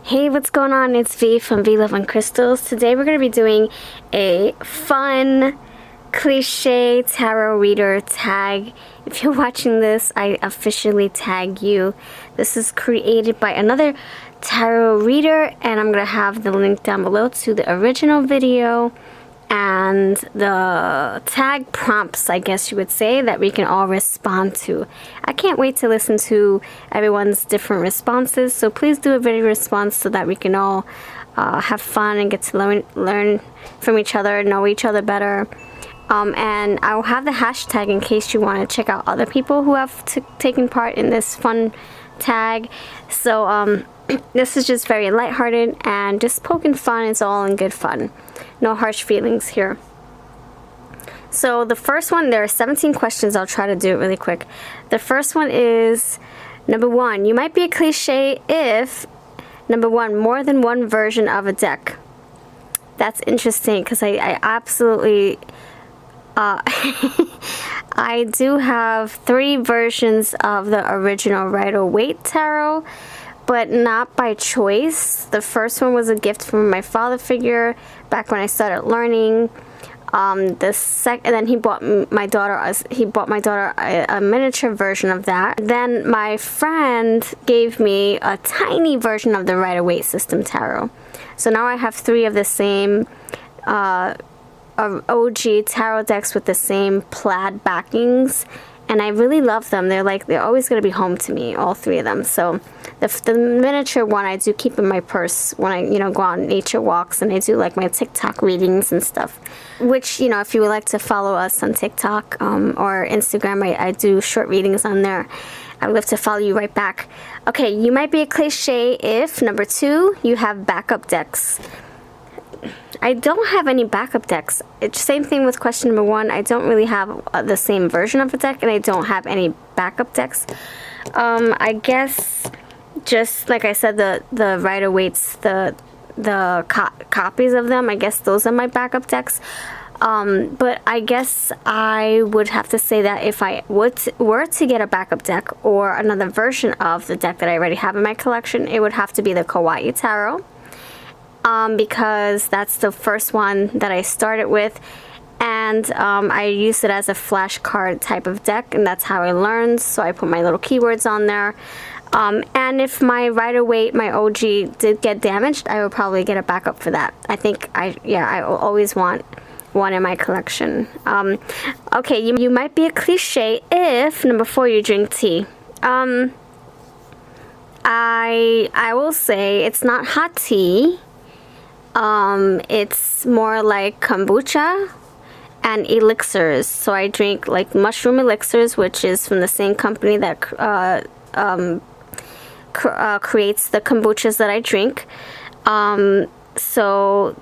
Hey, what's going on? It's V from V Love and Crystals. Today we're going to be doing a fun cliche tarot reader tag. If you're watching this, I officially tag you. This is created by another tarot reader, and I'm going to have the link down below to the original video and the tag prompts, I guess you would say, that we can all respond to. I can't wait to listen to everyone's different responses, so please do a video response so that we can all have fun and get to learn from each other, know each other better. And I will have the hashtag in case you want to check out other people who have taken part in this fun tag. So this is just very lighthearted and just poking fun. It's all in good fun. No harsh feelings here. So the first one, there are 17 questions. I'll try to do it really quick. The first one is, number 1, you might be a cliche if, number 1, more than one version of a deck. That's interesting because I absolutely, I do have 3 versions of the original Rider-Waite Tarot, but not by choice. The first one was a gift from my father figure back when I started learning. And then he bought my daughter a miniature version of that. Then my friend gave me a tiny version of the Rider-Waite System Tarot. So now I have 3 of the same OG tarot decks with the same plaid backings. And I really love them. They're always going to be home to me, all 3 of them. So the miniature one I do keep in my purse when I, go on nature walks, and I do like my TikTok readings and stuff. Which, if you would like to follow us on TikTok or Instagram, I do short readings on there. I would love to follow you right back. Okay, you might be a cliche if, number 2, you have backup decks. I don't have any backup decks. It's same thing with question number 1. I don't really have the same version of a deck, and I don't have any backup decks. I guess, just like I said, the Rider-Waite's, the copies of them, I guess those are my backup decks. But I guess I would have to say that if I were to get a backup deck or another version of the deck that I already have in my collection, it would have to be the Kawaii Tarot. Because that's the first one that I started with, and I used it as a flashcard type of deck, and that's how I learned, so I put my little keywords on there. And if my Rider-Waite, my OG, did get damaged, I would probably get a backup for that. I think I always want one in my collection. Okay, you might be a cliche if, number 4, you drink tea. I will say it's not hot tea. It's more like kombucha and elixirs. So I drink like mushroom elixirs, which is from the same company that creates the kombuchas that I drink. So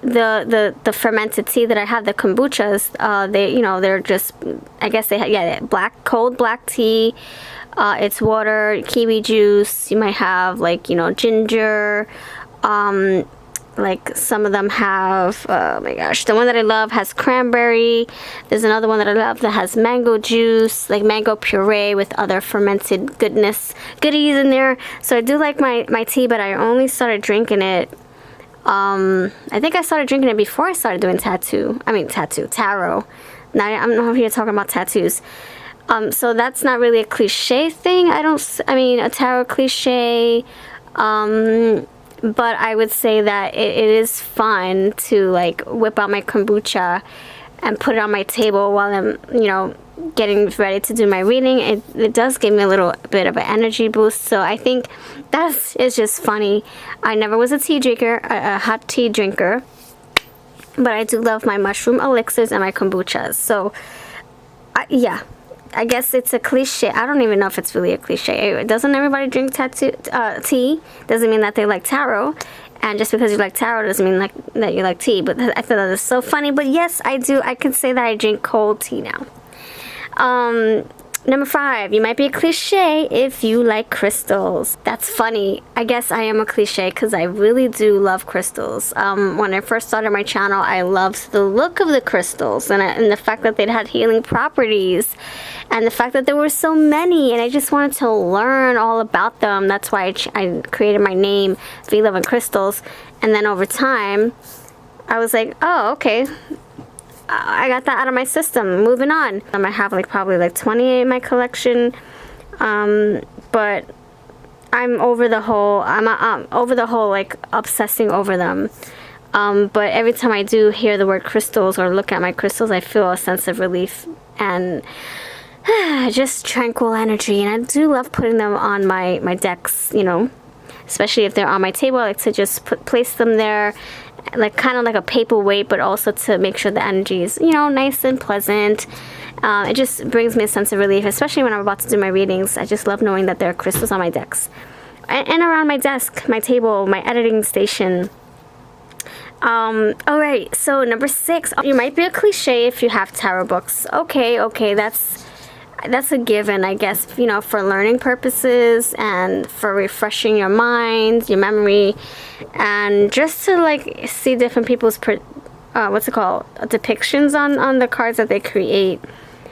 the fermented tea that I have, the kombuchas, they're just, I guess they have, cold black tea. It's water, kiwi juice. You might have ginger. Like some of them have, oh my gosh, the one that I love has cranberry. There's another one that I love that has mango juice, like mango puree with other fermented goodies in there. So I do like my tea, but I only started drinking it, I think I started drinking it before I started doing tarot. Now I'm not here talking about tattoos. So that's not really a cliche thing. A tarot cliche, but I would say that it is fun to whip out my kombucha and put it on my table while I'm, getting ready to do my reading. It does give me a little bit of an energy boost. So I think that is just funny. I never was a tea drinker, a hot tea drinker, but I do love my mushroom elixirs and my kombuchas. So yeah. I guess it's a cliche. I don't even know if it's really a cliche. Doesn't everybody drink tea? Doesn't mean that they like tarot. And just because you like tarot doesn't mean that you like tea. But I thought that was so funny. But yes, I do. I can say that I drink cold tea now. Number 5, you might be a cliche if you like crystals. That's funny. I guess I am a cliche because I really do love crystals. When I first started my channel, I loved the look of the crystals and the fact that they had healing properties and the fact that there were so many, and I just wanted to learn all about them. That's why I created my name, V Love and Crystals. And then over time, I was like, oh, okay. I got that out of my system. Moving on. I have probably 20 in my collection, but I'm over the whole. I'm over the whole obsessing over them. But every time I do hear the word crystals or look at my crystals, I feel a sense of relief and just tranquil energy. And I do love putting them on my decks. Especially if they're on my table, I like to just place them there. Kind of like a paperweight, but also to make sure the energy is, nice and pleasant. It just brings me a sense of relief, especially when I'm about to do my readings. I just love knowing that there are crystals on my decks. And around my desk, my table, my editing station. Alright, so number 6. You might be a cliche if you have tarot books. Okay, that's a given, I guess, for learning purposes and for refreshing your mind, your memory, and just to see different people's depictions on the cards that they create.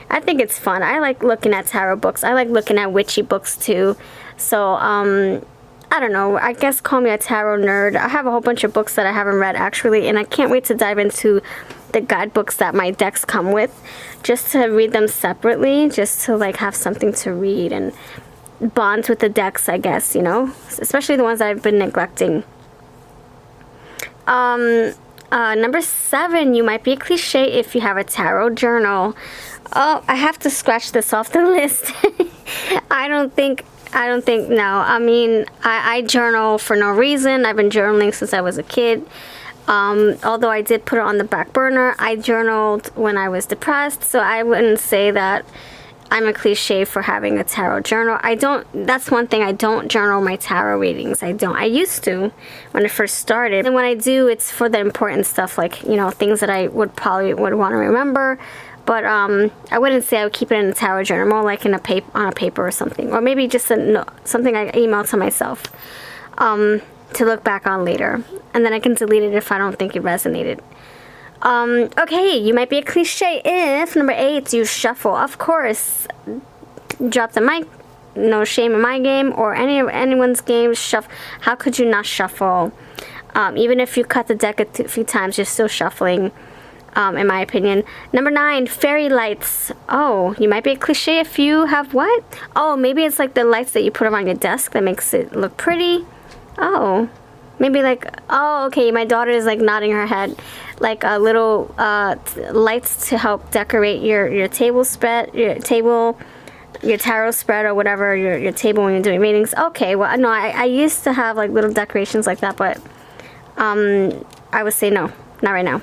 I think it's fun. I like looking at tarot books. I like looking at witchy books too. So I don't know, I guess call me a tarot nerd. I have a whole bunch of books that I haven't read actually, and I can't wait to dive into the guidebooks that my decks come with, just to read them separately, just to have something to read and bond with the decks, I guess, especially the ones that I've been neglecting. Number 7, you might be a cliche if you have a tarot journal. Oh, I have to scratch this off the list. I don't think, no. I mean, I journal for no reason. I've been journaling since I was a kid. Although I did put it on the back burner, I journaled when I was depressed, so I wouldn't say that I'm a cliche for having a tarot journal. That's one thing, I don't journal my tarot readings. I used to when I first started. And when I do, it's for the important stuff, things that I would want to remember. But I wouldn't say I would keep it in a tarot journal, more like on a paper or something. Or maybe just something I email to myself. To look back on later, and then I can delete it if I don't think it resonated. Okay, you might be a cliche if, number 8, you shuffle. Of course, drop the mic, no shame in my game or anyone's game. How could you not shuffle? Even if you cut the deck a few times, you're still shuffling, in my opinion. Number 9, fairy lights. Oh, you might be a cliche if you have what? Oh, maybe it's the lights that you put on your desk that makes it look pretty. Oh, maybe oh, okay, my daughter is nodding her head, a little lights to help decorate your table spread, your tarot spread, or whatever, your table when you're doing readings. Okay, well, no, I used to have little decorations like that, but I would say no, not right now.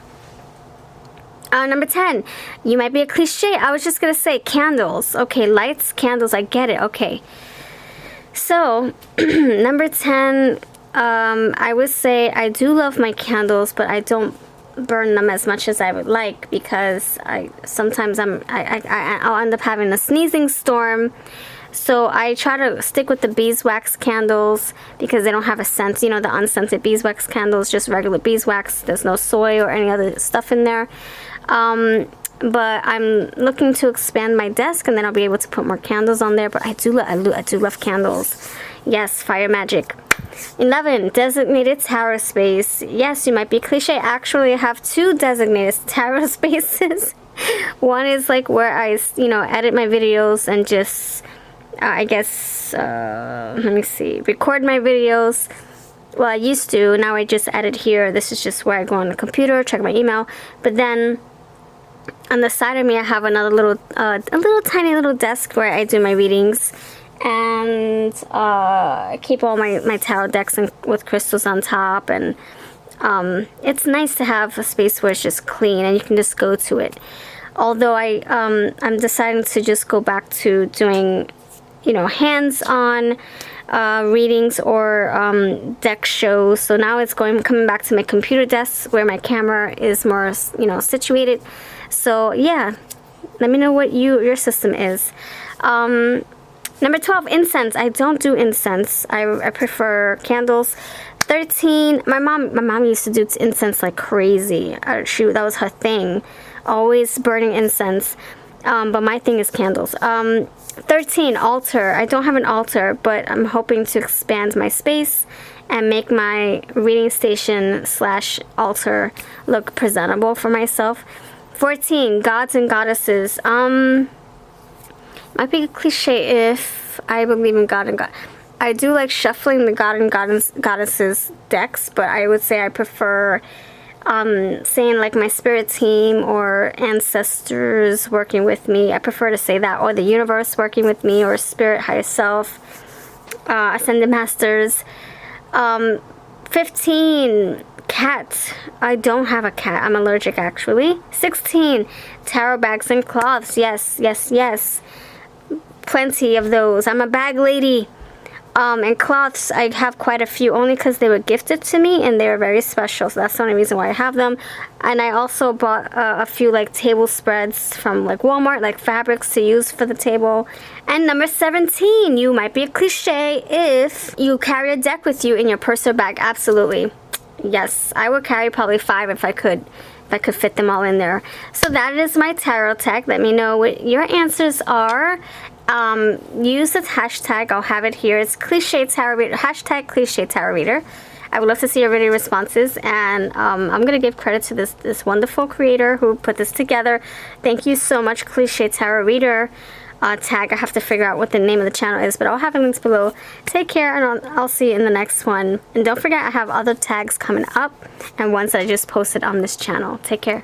Number 10, you might be a cliche. I was just gonna say candles. Okay, lights, candles, I get it. Okay. So, number 10, I would say I do love my candles, but I don't burn them as much as I would like, because sometimes I'll end up having a sneezing storm. So I try to stick with the beeswax candles because they don't have a scent. The unscented beeswax candles, just regular beeswax. There's no soy or any other stuff in there. But I'm looking to expand my desk, and then I'll be able to put more candles on there. But I do love candles. Yes, fire magic. 11, designated tarot space. Yes, you might be cliche. Actually, I have 2 designated tarot spaces. One is where I, edit my videos and just, I guess, let me see, record my videos. Well, I used to. Now I just edit here. This is just where I go on the computer, check my email. But then on the side of me, I have another tiny little desk where I do my readings, and I keep all my tarot decks with crystals on top, and it's nice to have a space where it's just clean and you can just go to it. Although I'm deciding to just go back to doing, hands-on readings or deck shows. So now it's coming back to my computer desk where my camera is more, situated. So yeah, let me know what your system is. Number 12, incense. I don't do incense. I prefer candles. 13, my mom used to do incense like crazy. That was her thing. Always burning incense. But my thing is candles. 13, altar. I don't have an altar, but I'm hoping to expand my space and make my reading station / altar look presentable for myself. 14, gods and goddesses. Might be a cliche if I believe in God and God. I do like shuffling the God and goddesses decks, but I would say I prefer saying like my spirit team or ancestors working with me. I prefer to say that, or the universe working with me, or spirit, higher self, ascended masters. 15, cat. I don't have a cat. I'm allergic actually. 16, tarot bags and cloths. Yes. Plenty of those. I'm a bag lady. And cloths, I have quite a few, only because they were gifted to me and they were very special, so that's the only reason why I have them. And I also bought a few like table spreads from like Walmart, like fabrics to use for the table. And number 17, you might be a cliche if you carry a deck with you in your purse or bag. Absolutely. Yes, I would carry probably 5 if I could fit them all in there. So that is my tarot tag. Let me know what your answers are. Use the hashtag. I'll have it here. It's Cliche Tarot Reader. Hashtag Cliche Tarot Reader. I would love to see your video responses, and I'm gonna give credit to this wonderful creator who put this together. Thank you so much, Cliche Tarot Reader. Tag. I have to figure out what the name of the channel is, but I'll have links below. Take care, and I'll see you in the next one. And don't forget, I have other tags coming up and ones that I just posted on this channel. Take care.